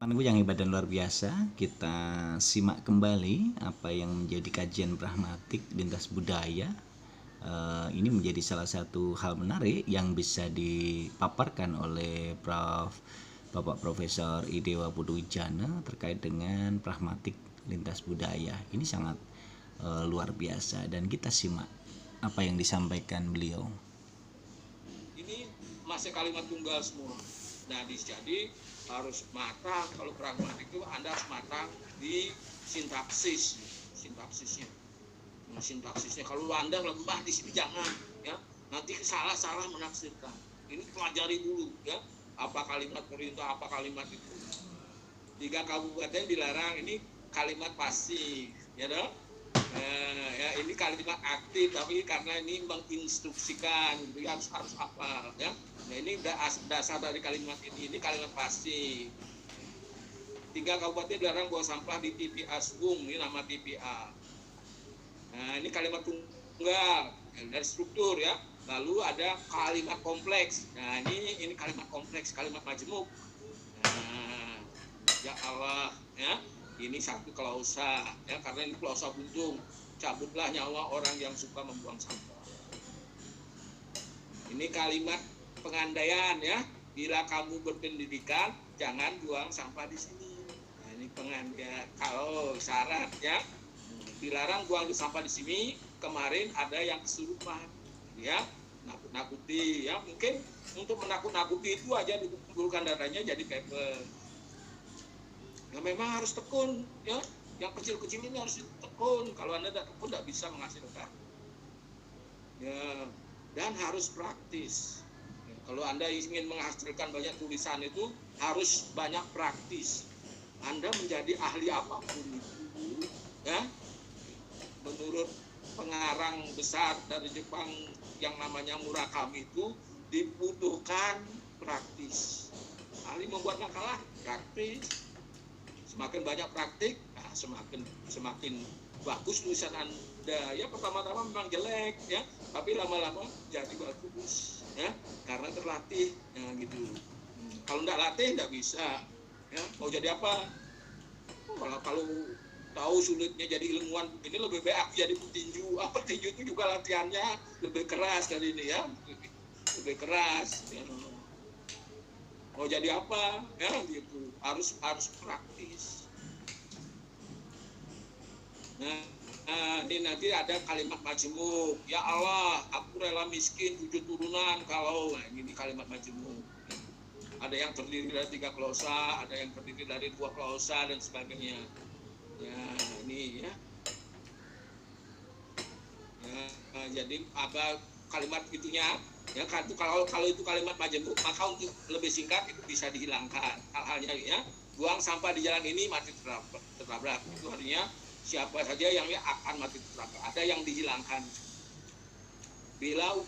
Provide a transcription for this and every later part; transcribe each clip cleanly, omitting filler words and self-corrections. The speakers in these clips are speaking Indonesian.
Anakku yang hebat dan luar biasa, kita simak kembali apa yang menjadi kajian pragmatik lintas budaya. Ini menjadi salah satu hal menarik yang bisa dipaparkan oleh Bapak Profesor Idewa Puduwijana terkait dengan pragmatik lintas budaya. Ini sangat luar biasa dan kita simak apa yang disampaikan beliau. Ini masih kalimat tunggal semua. Nah, jadi harus matang. Kalau pragmatik itu Anda harus matang di sintaksisnya. Nah, sintaksisnya kalau Anda lemah di sini jangan, ya. Nanti salah menafsirkan. Ini pelajari dulu, ya. Apa kalimat perintah, apa kalimat itu. 3 kabupaten dilarang, ini kalimat pasif, ya dong. Ya ini kalimat aktif, tapi karena ini menginstruksikan, gitu, harus apa, ya. Nah ini dasar dari kalimat ini kalimat pasif. 3 kabupaten dilarang buang sampah di TPA Sung, ini nama TPA. Nah ini kalimat tunggal dari struktur, ya. Lalu ada kalimat kompleks. Nah ini kalimat kompleks, kalimat majemuk. Nah, ya Allah, ya. Ini satu klausa, ya, karena ini klausa buntung. Cabutlah nyawa orang yang suka membuang sampah. Ini kalimat pengandaian, ya. Bila kamu berpendidikan, jangan buang sampah di sini. Nah, ini pengandaian. Kalau syarat, ya, dilarang buang sampah di sini. Kemarin ada yang kesurupan, ya, nakut-nakuti, ya. Mungkin untuk menakut-nakuti itu aja dikumpulkan datanya jadi paper. Ya memang harus tekun, ya. Yang kecil-kecil ini harus tekun. Kalau Anda tidak tekun, tidak bisa menghasilkan. Ya, dan harus praktis. Ya, kalau Anda ingin menghasilkan banyak tulisan itu harus banyak praktis. Anda menjadi ahli apapun itu, ya. Menurut pengarang besar dari Jepang yang namanya Murakami itu dibutuhkan praktis. Ahli membuat makalah praktis. Semakin banyak praktik, nah, semakin bagus tulisan Anda. Ya pertama-tama memang jelek, ya, tapi lama-lama jadi bagus, ya, karena terlatih, ya, gitu. Kalau nggak latih nggak bisa, ya. Mau jadi apa? Kalau tahu sulitnya jadi ilmuwan, ini lebih baik jadi petinju. Petinju itu juga latihannya lebih keras dari ini, ya, lebih keras. Ya. Mau jadi apa, ya, gitu, harus praktis. Nah, ini nanti ada kalimat majemuk. Ya Allah, aku rela miskin 7 turunan kalau, nah, ini kalimat majemuk. Ada yang terdiri dari 3 klausa, ada yang terdiri dari 2 klausa dan sebagainya. Ya, ini, ya. Ya, jadi apa kalimat itunya? Ya, kalau itu kalimat majemuk, maka untuk lebih singkat itu bisa dihilangkan. Hal-halnya, ya, buang sampah di jalan ini mati tertabrak. Itu artinya siapa saja yang akan mati tertabrak. Ada yang dihilangkan. Bila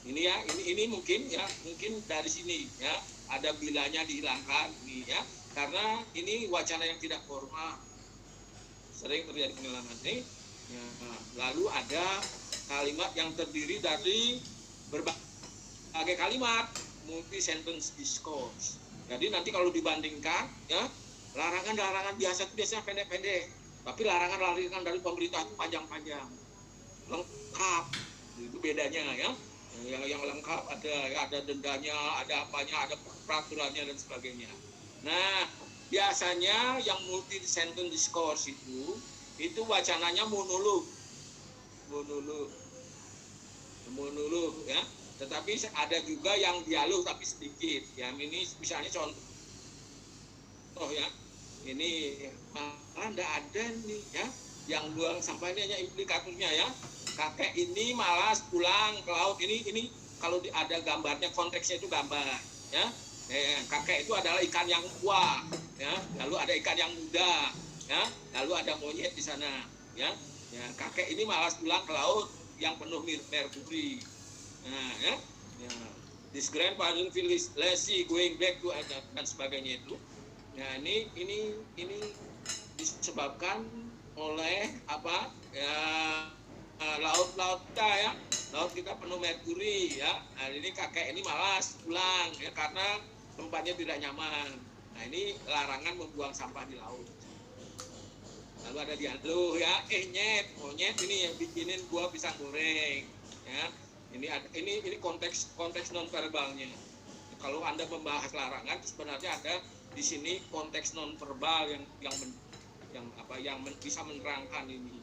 ini, ya, ini mungkin, ya, mungkin dari sini, ya, ada bilanya dihilangkan ini, ya, karena ini wacana yang tidak formal. Sering terjadi penghilangan ini. Ya, lalu ada kalimat yang terdiri dari berbagai kalimat, multi sentence discourse. Jadi nanti kalau dibandingkan, ya, larangan biasa itu biasanya pendek-pendek, tapi larangan dari pemerintah itu panjang-panjang, lengkap. Itu bedanya, ya. Yang lengkap ada dendanya, ada apanya, ada peraturannya dan sebagainya. Nah, biasanya yang multi sentence discourse itu wacananya monolog, ya. Tetapi ada juga yang dialog tapi sedikit. Ya, ini misalnya contoh, ya. Ini malah tidak ada nih, ya. Yang buang sampah ini hanya implikatornya, ya. Kakek ini malas pulang ke laut. Ini kalau ada gambarnya, konteksnya itu gambar, ya. Kakek itu adalah ikan yang tua, ya. Lalu ada ikan yang muda, ya, lalu ada monyet di sana, ya. Ya, kakek ini malas pulang ke laut yang penuh merkuri. Nah, ya, ya. This grandfather feels lazy going back to dan sebagainya itu. Nah, ini disebabkan oleh apa? Ya, laut kita, ya. Laut kita penuh merkuri, ya. Nah, ini kakek ini malas pulang, ya, karena tempatnya tidak nyaman. Nah, ini larangan membuang sampah di laut. Lalu ada dialog ya, nyet ini yang bikinin gua pisang goreng ya. Ini konteks non verbalnya. Kalau Anda membahas larangan, sebenarnya ada di sini konteks non verbal yang bisa menerangkan ini.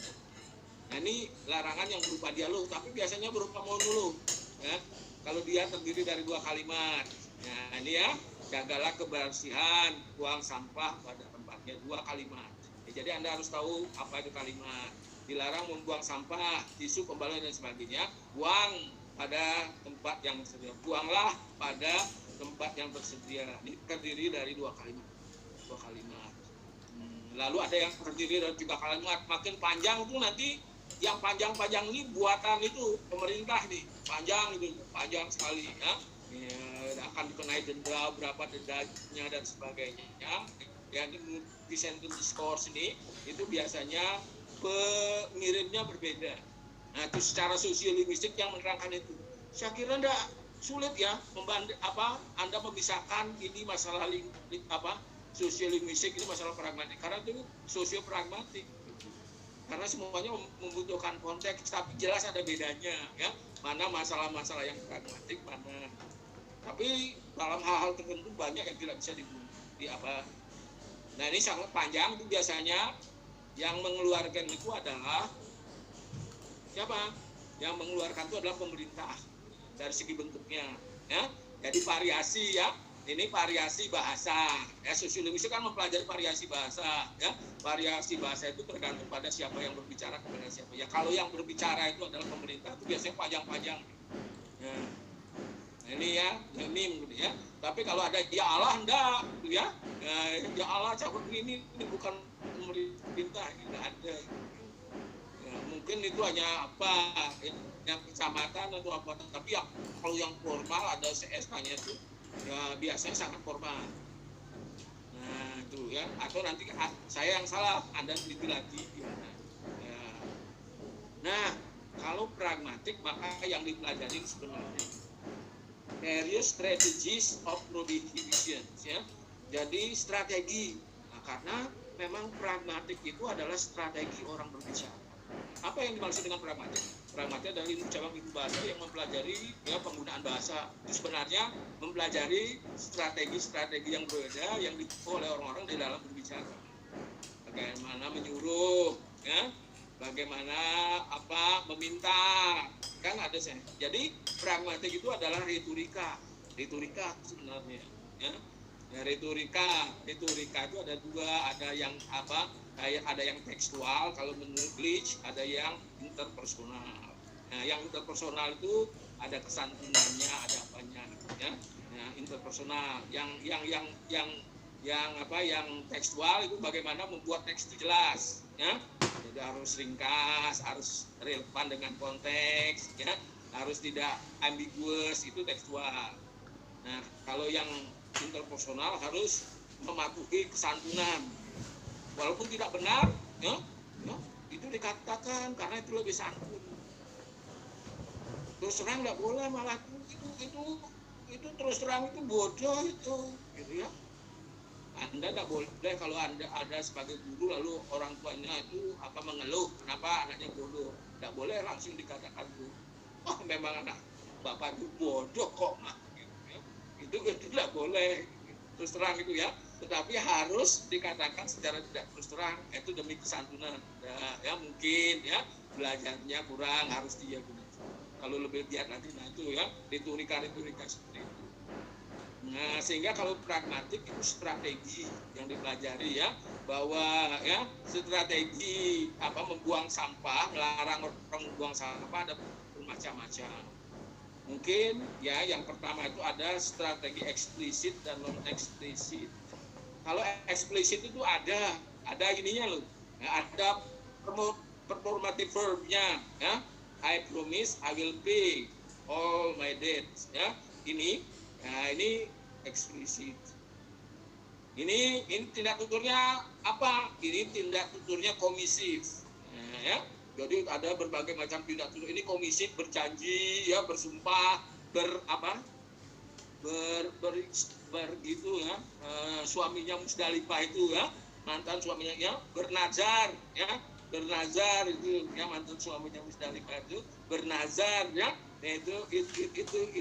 Nah, ini larangan yang berupa dialog, tapi biasanya berupa monolog ya. Kalau dia terdiri dari 2 kalimat. Nah, ini ya, jagalah kebersihan, buang sampah pada tempatnya, 2 kalimat. Jadi Anda harus tahu apa itu kalimat. Dilarang membuang sampah, tisu, pembalut dan sebagainya. Buang pada tempat yang tersedia. Buanglah pada tempat yang tersedia. Ini terdiri dari 2 kalimat. 2 kalimat. Lalu ada yang terdiri dari 3 kalimat. Makin panjang itu nanti yang panjang-panjang ini buatan itu pemerintah nih. Panjang itu, panjang sekali ya. Akan dikenai denda, berapa dendanya dan sebagainya. Yang di sentence discourse ini itu biasanya pengirimnya berbeda. Nah, itu secara sosiolinguistik yang menerangkan itu. Saya kira enggak sulit ya Anda memisahkan ini masalah sosiolinguistik, ini masalah pragmatik, karena itu sosiopragmatik. Karena semuanya membutuhkan konteks, tapi jelas ada bedanya ya. Mana masalah-masalah yang pragmatik, mana. Tapi dalam hal-hal tertentu banyak yang tidak bisa Nah, ini sangat panjang. Itu biasanya yang mengeluarkan itu adalah siapa? Yang mengeluarkan itu adalah pemerintah dari segi bentuknya ya. Jadi variasi ya. Ini variasi bahasa. Ya, sosiolinguistik kan mempelajari variasi bahasa ya. Variasi bahasa itu tergantung pada siapa yang berbicara kepada siapa. Ya, kalau yang berbicara itu adalah pemerintah, itu biasanya panjang-panjang. Ya. Nah, ini ya, ini ya. Tapi kalau ada ya Allah enggak, ya. Ya Allah cabut ini bukan pemerintah, tidak ada. Ya, mungkin itu hanya yang kecamatan atau apa. Tapi ya kalau yang formal ada CSK-nya itu ya biasanya sangat formal. Nah, itu ya. Atau nanti saya yang salah, Anda teliti lagi gimana. Ya. Nah, kalau pragmatik maka yang dipelajari sebenarnya various strategies of prohibition ya. Jadi strategi. Nah, karena memang pragmatik itu adalah strategi orang berbicara. Apa yang dimaksud dengan pragmatik? Pragmatik adalah ilmu cabang ilmu bahasa yang mempelajari ya penggunaan bahasa. Itu sebenarnya mempelajari strategi-strategi yang berbeda yang ditempuh oleh orang-orang di dalam berbicara. Bagaimana menyuruh ya, bagaimana meminta, kan ada saya. Jadi pragmatik itu adalah retorika sebenarnya ya. Ya, retorika itu ada 2, ada yang ada yang tekstual kalau menurut Glitch, ada yang interpersonal. Nah, yang interpersonal itu ada kesantunannya, ada apanya ya. Nah, interpersonal yang tekstual itu bagaimana membuat teks itu jelas ya. Jadi harus ringkas, harus relevan dengan konteks ya, harus tidak ambiguous, itu tekstual. Nah, kalau yang interpersonal harus mematuhi kesantunan. Walaupun tidak benar ya, itu dikatakan karena itu lebih santun. Terus terang nggak boleh, malah itu terus terang itu bodoh itu gitu ya. Anda tidak boleh kalau Anda ada sebagai guru lalu orang tuanya itu mengeluh kenapa anaknya bodoh, tidak boleh langsung dikatakan itu. Oh, memang anak bapak itu bodoh kok mak gitu ya. Itu tidak boleh terus terang itu ya, tetapi harus dikatakan secara tidak terus terang, itu demi kesantunan ya mungkin ya belajarnya kurang, harus dia gunakan. Kalau lebih giat nanti itu ya retorika seperti itu. Nah, sehingga kalau pragmatik itu strategi yang dipelajari ya, bahwa ya strategi membuang sampah, melarang orang membuang sampah ada bermacam-macam. Mungkin ya yang pertama itu ada strategi eksplisit dan non eksplisit. Kalau eksplisit itu ada ininya loh. Ya, ada performative verbnya ya. I promise I will pay all my debts ya. Ini eksplisit. Ini tindak tuturnya apa? Ini tindak tuturnya komisif. Ya. Jadi ada berbagai macam tindak tutur. Ini komisif, berjanji ya, bersumpah, gitu ya, suaminya Musdalifah itu ya, mantan suaminya ya, bernazar itu ya, mantan suaminya Musdalifah itu bernazar ya. Nah, itu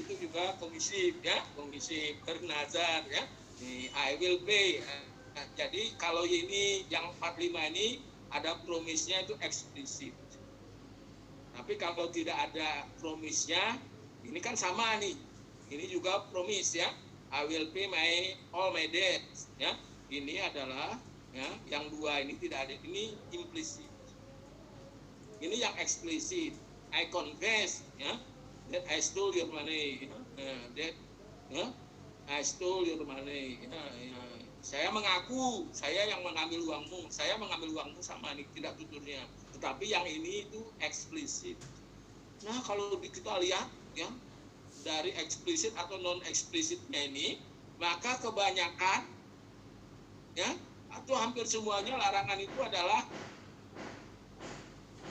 juga komisi ya, komisi bernazar ya. I will pay. Jadi kalau ini yang 45 ini ada promisnya itu eksplisit. Tapi kalau tidak ada promisnya, ini kan sama nih. Ini juga promise ya. I will pay all my debts ya. Ini adalah ya, yang dua ini tidak ada, ini implisit. Ini yang eksplisit. I confess ya, that I stole your money. I stole your money. Saya mengaku, saya yang mengambil uangmu. Saya mengambil uangmu sama ini tidak tuturnya. Tetapi yang ini itu eksplisit. Nah, kalau kita lihat ya, dari eksplisit atau non eksplisitnya ini, maka kebanyakan ya, atau hampir semuanya larangan itu adalah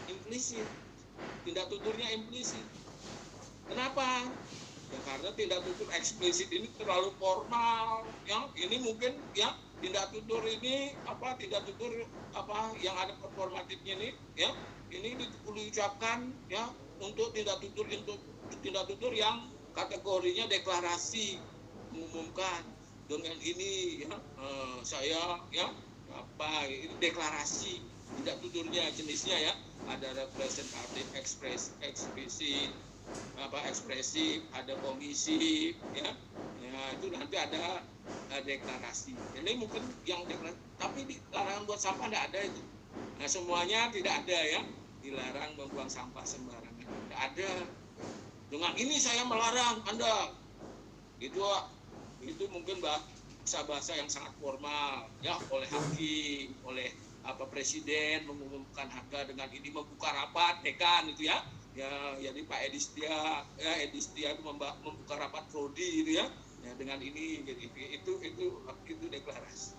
implisit. Tindak tuturnya implisit. Kenapa? Ya karena tindak tutur eksplisit ini terlalu formal ya. Ini mungkin ya, tindak tutur ini tindak tutur yang ada performatifnya ini ya, ini diucapkan ya untuk tindak tutur yang kategorinya deklarasi, mengumumkan dengan ini ya, saya ya ini deklarasi. Tindak tuturnya jenisnya ya, ada representatif, ekspresif, ada komisi ya. Itu nanti ada deklarasi. Ini mungkin yang deklarasi, tapi di larangan buat sampah tidak ada itu. Nah, semuanya tidak ada ya, dilarang membuang sampah sembarangan, tidak ada. Dengan ini saya melarang Anda. Itu mungkin bahasa yang sangat formal ya, oleh hakim, oleh presiden mengumumkan harga, dengan ini membuka rapat dekan itu ya. Ya, jadi Pak Edi Setia itu membuka rapat prodi itu ya. Ya, dengan ini jadi itu deklarasi.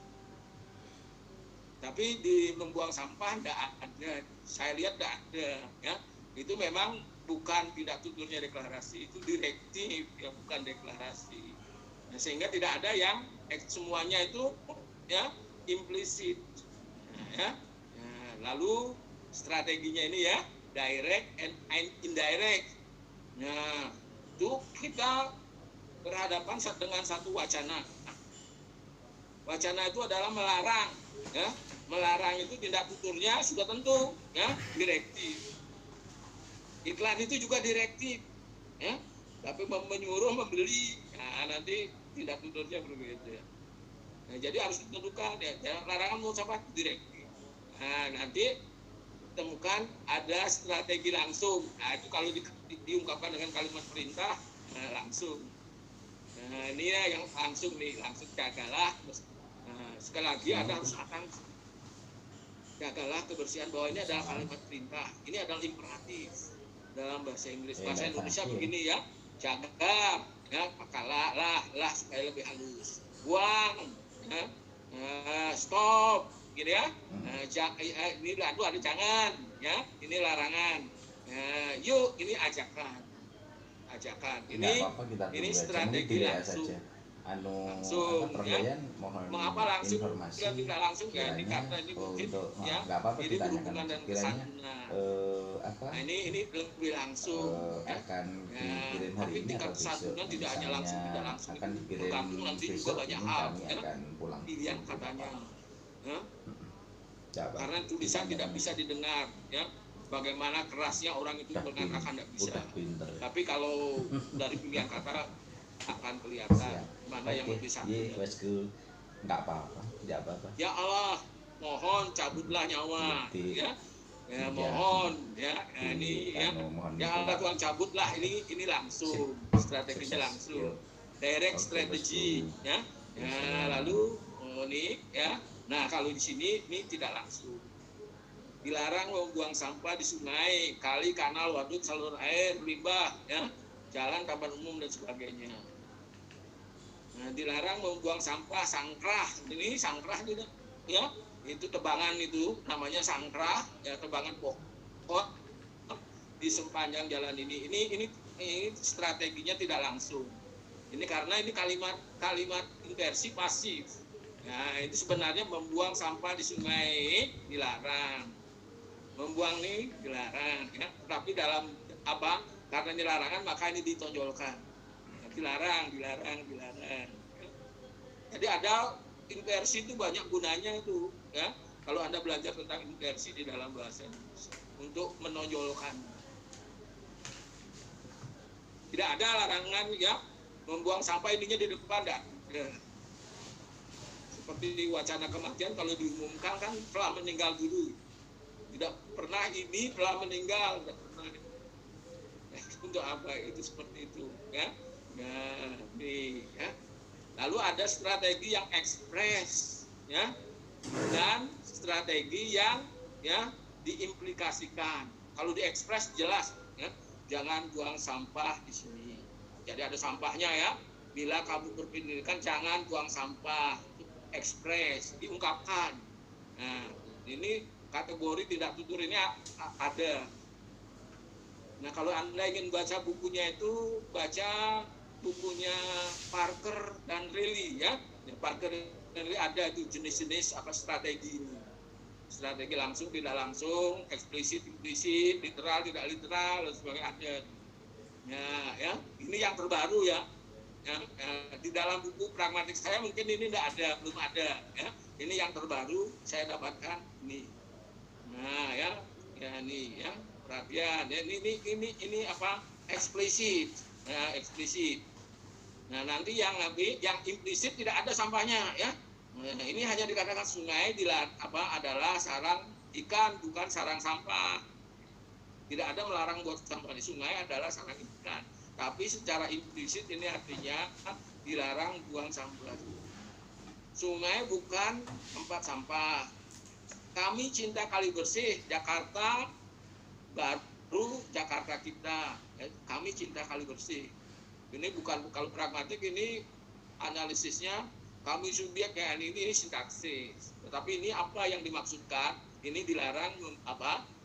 Tapi di membuang sampah tidak ada. Saya lihat tidak ada ya. Itu memang bukan tidak tuturnya deklarasi, itu direktif ya, bukan deklarasi. Nah, sehingga tidak ada yang semuanya itu ya implisit. Ya. Nah, lalu strateginya ini ya, direct and indirect. Nah, itu kita berhadapan dengan satu wacana. Wacana itu adalah melarang ya. Melarang itu tindak tuturnya sudah tentu ya, direktif. Iklan itu juga direktif ya, tapi menyuruh membeli, nah nanti tindak tuturnya berbeda. Nah, jadi harus ditentukan ya, larangan mau sampah direktif. Nah, nanti temukan ada strategi langsung. Nah, itu kalau diungkapkan dengan kalimat perintah langsung. Nah, ini ya yang langsung nih, langsung jagalah. Nah, sekali lagi harus akan jagalah kebersihan, bahwa ini adalah kalimat perintah. Ini adalah imperatif dalam bahasa Inggris. Bahasa Indonesia begini ya, jaga ya, lah supaya lebih halus. Buang ya, stop gitu ya. Ini ada jangan ya, ini larangan. Yuk, ini ajakan. Ini strategi langsung. Langsung ya. Mengapa langsung tidak langsung ya, ini karena ini mungkin ya, ini berhubungan dengan kesantunan. Nah, ini lebih langsung ya. Tapi tingkat kesantunan tidak hanya langsung, tidak langsung bergabung nanti juga banyak hal ya, pilihan katanya ya. Karena tulisan tidak bisa didengar ya, bagaimana kerasnya orang itu mengatakan tidak bisa. Tapi kalau dari pilihan kata akan kelihatan mana yang lebih sakit. Nggak apa-apa, tidak apa-apa. Ya Allah, mohon cabutlah nyawa ya. Ya mohon ya, ini ya. Ya Allah Tuhan cabutlah, ini langsung strateginya langsung. Direct strategi ya. Ya lalu ini ya. Nah, kalau di sini ini tidak langsung. Dilarang membuang sampah di sungai, kali, kanal, waduk, saluran air, limbah ya, jalan, taman umum dan sebagainya. Nah, dilarang membuang sampah sangkrah. Ini sangkrah juga ya, itu tebangan itu namanya sangkrah ya, tebangan pohon di sepanjang jalan ini. Ini strateginya tidak langsung Ini karena ini kalimat inversi pasif. Nah, itu sebenarnya membuang sampah di sungai dilarang. Membuang ini dilarang, ya. Tapi dalam apa? Karena ini larangan maka ini ditonjolkan. Dilarang. Jadi ada inversi itu banyak gunanya itu, ya. Kalau Anda belajar tentang inversi di dalam bahasa Indonesia untuk menonjolkan. Tidak ada larangan ya membuang sampah ininya di depan, enggak. Ya. Seperti wacana kematian kalau diumumkan kan telah meninggal dulu. Tidak pernah ini telah meninggal, tidak pernah. Untuk apa itu seperti itu, ya? Nah, nih, ya. Lalu ada strategi yang ekspres, ya, dan strategi yang ya diimplikasikan. Kalau diekspres jelas, ya, jangan buang sampah di sini. Jadi ada sampahnya ya. Bila kamu berpendidikan jangan buang sampah. Ekspres, diungkapkan. Nah, ini kategori tidak tutur ini ada. Nah, kalau Anda ingin baca bukunya itu, baca bukunya Parker dan Riley ya. Parker dan Riley ada itu jenis-jenis apa strategi ini. Strategi langsung, tidak langsung, eksplisit, implisit, literal, tidak literal, dan sebagainya ada. Nah, ya, ini yang terbaru ya. Ya, di dalam buku pragmatik saya mungkin ini tidak ada, belum ada ya. Ini yang terbaru saya dapatkan ini. Nah, ya ini ya, perhatian ya, ini apa? Eksplisit. Nah, eksplisit. Nah, nanti yang implisit tidak ada sampahnya ya. Nah, ini hanya dikatakan sungai adalah sarang ikan, bukan sarang sampah. Tidak ada melarang buat sampah di sungai, adalah sarang ikan. Tapi secara implisit ini artinya dilarang buang sampah. Sungai bukan tempat sampah. Kami cinta kali bersih, Jakarta baru Jakarta kita. Kami cinta kali bersih. Ini bukan kalau pragmatik, ini analisisnya kami subjek ya, ini sintaksis. Tetapi ini apa yang dimaksudkan? Ini dilarang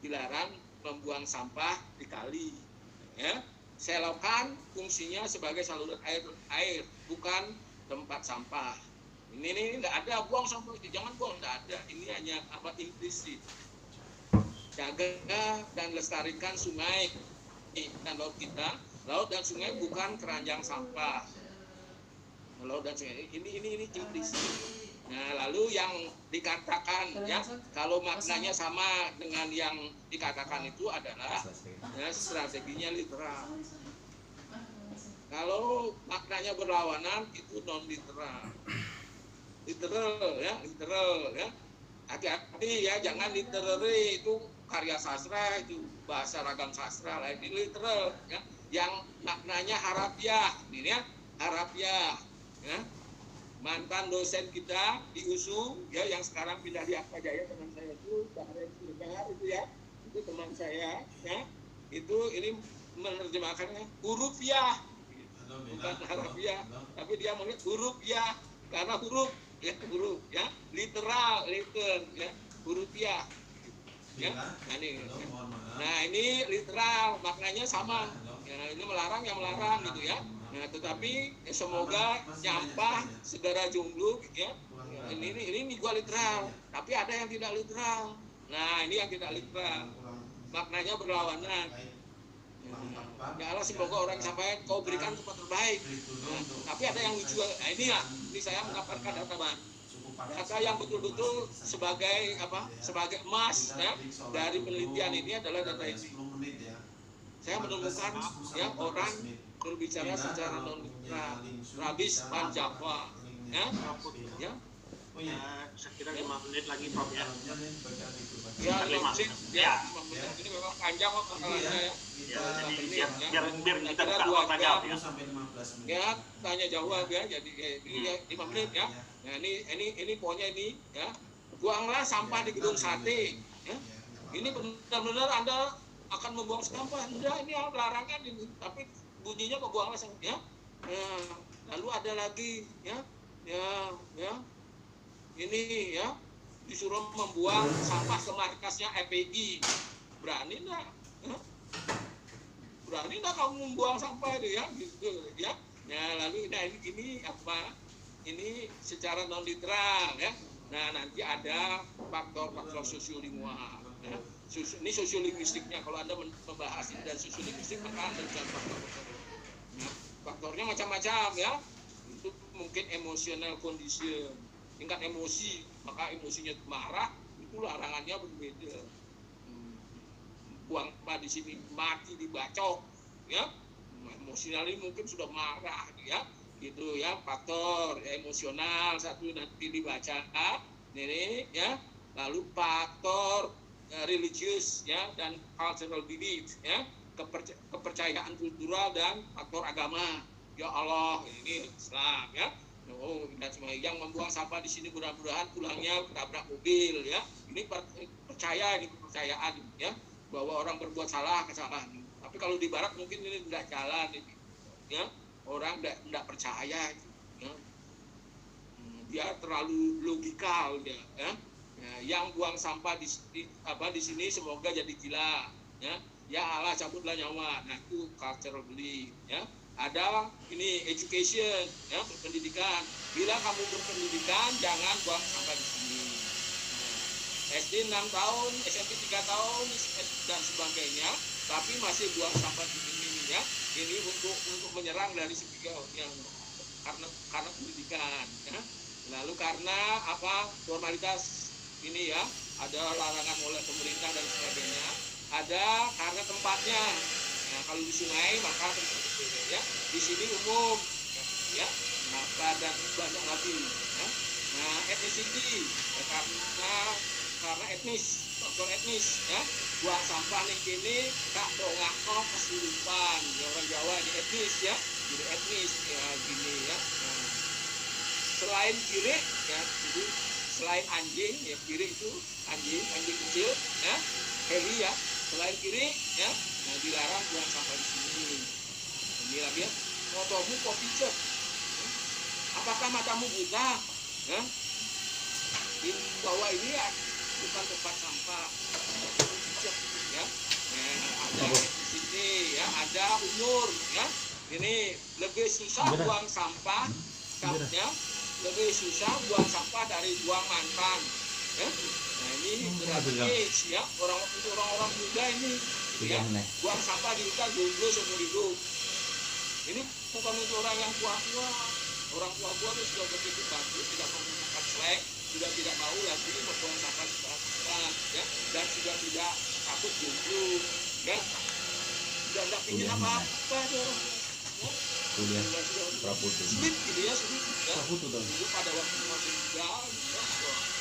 Dilarang membuang sampah di kali. Ya. Selokan fungsinya sebagai saluran air, bukan tempat sampah. Ini enggak ada buang sampah itu, jangan buang, enggak ada. Ini hanya implisit. Jaga dan lestarikan sungai dan laut kita. Laut dan sungai bukan keranjang sampah. Laut dan sungai ini implisit. Nah, lalu yang dikatakan ya, kalau maknanya sama dengan yang dikatakan itu adalah ya, strateginya literal. Kalau maknanya berlawanan itu non literal. Literal ya. Hati-hati ya, jangan literary itu karya sastra, itu bahasa ragam sastra lah. Ini literal ya, yang maknanya harafiah, ini ya, harafiah ya. Mantan dosen kita di USU ya, yang sekarang pindah di Atmajaya, teman saya itu itu ya, itu teman saya ya, itu ini menerjemahkannya huruf ya, bukan harafiah, tapi dia melihat huruf ya, karena huruf ya, literal ya, huruf ya. Nah ini literal maknanya sama ya, ini melarang yang melarang gitu ya. Nah, tetapi semoga nyampah segera jumluk ya. Ini gua literal, tapi ada yang tidak literal. Nah, ini yang tidak literal. Maknanya berlawanan. Ya Allah, semoga orang sampai kau berikan tempat terbaik. Nah, tapi ada yang lucu. Nah, ini saya mendapatkan data baru. Data yang betul-betul sebagai sebagai emas ya, dari penelitian ini adalah data ini. Saya menemukan ya orang berbicara secara non literal, Rabis Panjava ya. Sekira 5 menit lagi Prof ya. Ya 5 menit ya. 5 menit ini memang panjang kok masalahnya ya. Biar kita buka tanya jawab ya. Ya, tanya jawab ya. Jadi 5 menit ya. Nah, ini pokoknya ini ya. Buanglah sampah di gedung sate ya. Ini benar-benar Anda akan membuang sampah. Enggak, ini larangan ini. Tapi bunyinya kok buanglah sampah ya. Lalu ada lagi ya. Ini ya, disuruh membuang sampah ke markasnya FPI. Berani enggak? Ya? Berani enggak kamu membuang sampah itu ya? Gitu ya. Ya, lalu nah ini apa? Ini secara non literal ya. Nah, nanti ada faktor-faktor sosiolingual ya. Ini sosiolinguistiknya. Kalau Anda membahas ini dari sosiolinguistik, maka Anda bisa faktor-faktor. Nah, faktornya macam-macam ya. Itu mungkin emotional condition, tingkat emosi, maka emosinya marah, itu larangannya berbeda. Buang apa di sini mati dibacok ya. Emosional ini mungkin sudah marah ya, gitu ya, faktor ya, emosional satu nanti dibaca ini ya, lalu faktor religius ya dan cultural belief ya, kepercayaan kultural dan faktor agama. Ya Allah, ini Islam ya. Oh, dan semua yang membuang sampah di sini mudah-mudahan pulangnya ketabrak mobil ya. Ini percaya, ini kepercayaan ya, bahwa orang berbuat salah kesalahan. Tapi kalau di barat mungkin ini tidak jalan ini, ya, orang tidak percaya ya. Dia terlalu logikal ya, ya. Yang buang sampah di sini semoga jadi gila ya. Ya Allah cabutlah nyawa. Nah itu cultural belief ya. Ada ini education ya, berpendidikan. Bila kamu berpendidikan jangan buang sampah di sini. SD 6 tahun, SMP 3 tahun dan sebagainya, tapi masih buang sampah di sini ya. Ini untuk menyerang dari segi yang karena pendidikan ya. Lalu karena apa formalitas ini ya, ada larangan oleh pemerintah dan sebagainya. Ada karena tempatnya. Nah, kalau di sungai maka tempatnya ya. Di sini umum ya. Maka dan banyak lagi ya. Nah, ethnicity ya, karena etnis, faktor etnis ya. Buang sampah nih kini tak dongakno kesurupan ya, orang Jawa di etnis ya, jadi etnis ya gini ya. Nah, selain kiri ya, jadi selain anjing ya, kiri itu anjing kecil ya, heli ya, selain kiri ya, nah dilarang buang sampah di sini. Ini lagi ya, motomu kok picet, apakah matamu buta ya? Di bawah ini ya, bukan tempat sampah ya. Ada di sini ya, ada umur ya. Ini lebih susah buang sampah ya, lebih susah buang sampah dari buang mantan ya. Nah ini berarti ya, orang-orang muda ini ya, buang sampah di hutan dulu seumur hidup. Ini bukan untuk orang yang tua-tua. Orang tua-tua itu sudah begitu bagus, tidak menggunakan slang, sudah tidak mau lagi membuang sampah sembarangan ya, dan sudah tidak takut jomblo ya, sudah tidak ingin apa-apa dia orang ya. Kuliah praputus sulit gitu ya, sulit ya. Dulu pada waktu masih muda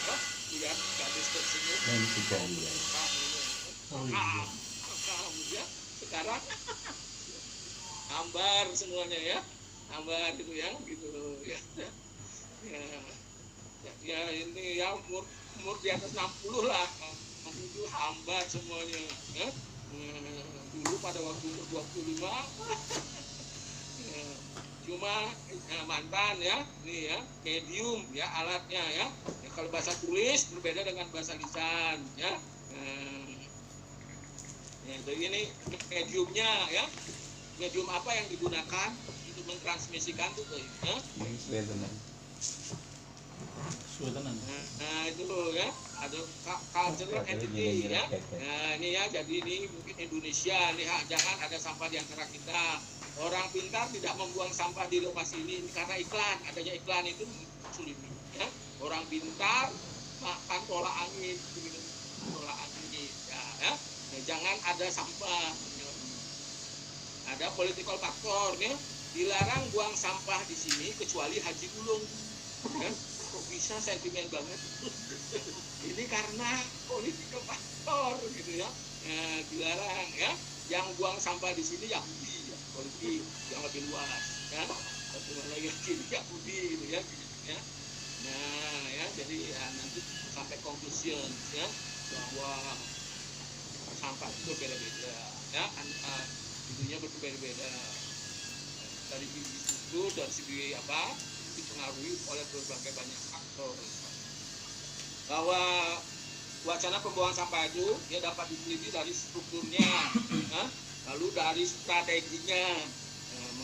ya, lihat gadis tersenyum ya, sekarang hambar semuanya ya, hambar gitu ya, gitu ya. Ya ini ya umur di atas 60 lah, itu hambar semuanya ya. Dulu pada waktu umur 25 ya, cuma mantan ya, ini ya, medium ya alatnya ya. Ya kalau bahasa tulis berbeda dengan bahasa lisan ya. Ya jadi ini mediumnya ya, medium apa yang digunakan untuk mentransmisikan itu ya. Nah itu ya, ada cultural entity ya. Nah ini ya, jadi ini mungkin Indonesia lihat, jangan ada sampah di antara kita. Orang pintar tidak membuang sampah di lokasi ini karena iklan, adanya iklan itu sulit ya. Orang pintar makan tolak angin, tolak angin ya. Nah, jangan ada sampah. Ada political factor ya, dilarang buang sampah di sini kecuali haji ulung ya. Kok bisa sentimen banget? Ini karena political factor gitu ya. Dilarang ya. Yang buang sampah di sini Yahudi ya, politik yang lebih luas ya. Satu lagi Yahudi gitu ya. Nah ya, jadi ya, nanti sampai conclusion ya, bahwa sampah itu beda-beda ya, itunya berbeda-beda dari segi dari segi apa, dipengaruhi oleh berbagai banyak faktor. Bahwa wacana pembuangan sampah itu dia dapat diteliti dari strukturnya, lalu dari strateginya,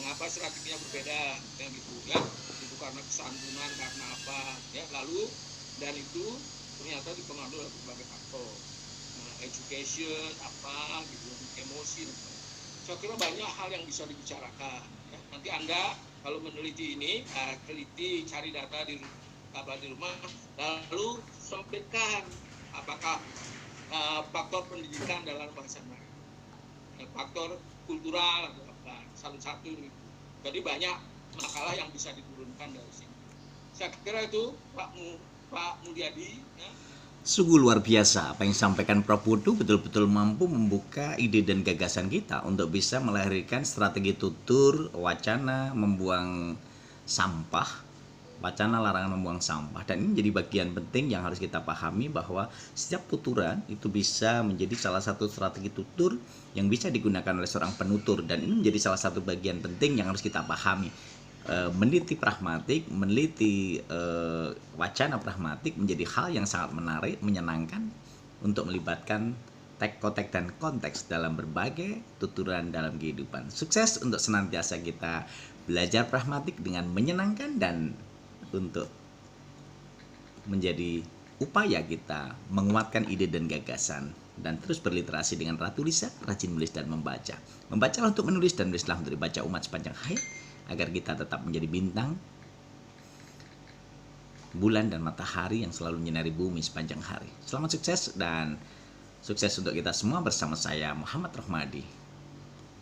mengapa strateginya berbeda, yang gitu ya. Itu karena kesantunan, karena apa ya. Lalu dan itu ternyata dipengaruhi oleh berbagai faktor, education apa gitu, emosi dan sebagainya. Saya kira banyak hal yang bisa dibicarakan ya. Nanti Anda kalau meneliti ini, teliti, cari data di rumah, lalu sempitkan apakah faktor pendidikan dalam bahasa Melayu, faktor kultural atau apa, satu-satu. Jadi banyak makalah yang bisa diturunkan dari sini. Saya kira itu Pak Mulyadi ya. Sungguh luar biasa apa yang disampaikan Prof. Putu, betul-betul mampu membuka ide dan gagasan kita untuk bisa melahirkan strategi tutur, wacana membuang sampah, wacana larangan membuang sampah. Dan ini menjadi bagian penting yang harus kita pahami, bahwa setiap tuturan itu bisa menjadi salah satu strategi tutur yang bisa digunakan oleh seorang penutur. Dan ini menjadi salah satu bagian penting yang harus kita pahami. Meneliti pragmatik, meneliti wacana pragmatik menjadi hal yang sangat menarik, menyenangkan untuk melibatkan konteks dan konteks dalam berbagai tuturan dalam kehidupan. Sukses untuk senantiasa kita belajar pragmatik dengan menyenangkan, dan untuk menjadi upaya kita menguatkan ide dan gagasan, dan terus berliterasi dengan Ratu Lisa, rajin menulis dan membaca. Membacalah untuk menulis dan menulislah untuk dibaca umat sepanjang hayat, agar kita tetap menjadi bintang, bulan dan matahari yang selalu menyinari bumi sepanjang hari. Selamat sukses, dan sukses untuk kita semua bersama saya Muhammad Rohmadi.